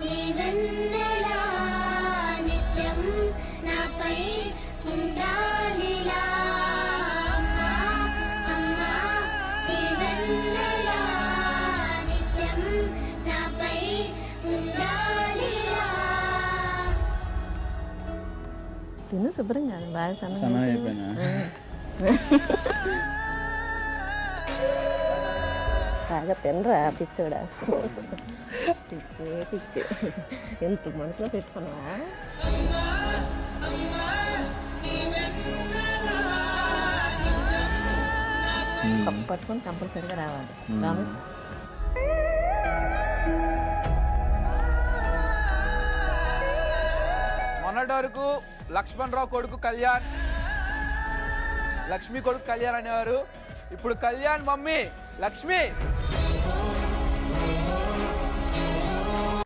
నీ వెన్నెలా నిత్యం నాపై ఉండాలిలా అమ్మా అమ్మా నీ వెన్నెలా నిత్యం నాపై ఉండాలిలా. తిను శుభ్రం కాదు బాగా సన్న అయిపోయినా బాగా తినరా పిచ్చోడా పిచ్చి ఎంత మనసులో పెట్టుకున్నావా? పట్టుకొని కంపల్సరిగా రావాలి. ప్రామిస్. మొన్నటి వరకు లక్ష్మణ్ రావు కొడుకు కళ్యాణ్, లక్ష్మి కొడుకు కళ్యాణ్ అనేవారు. ఇప్పుడు కళ్యాణ్ మమ్మీ లక్ష్మి.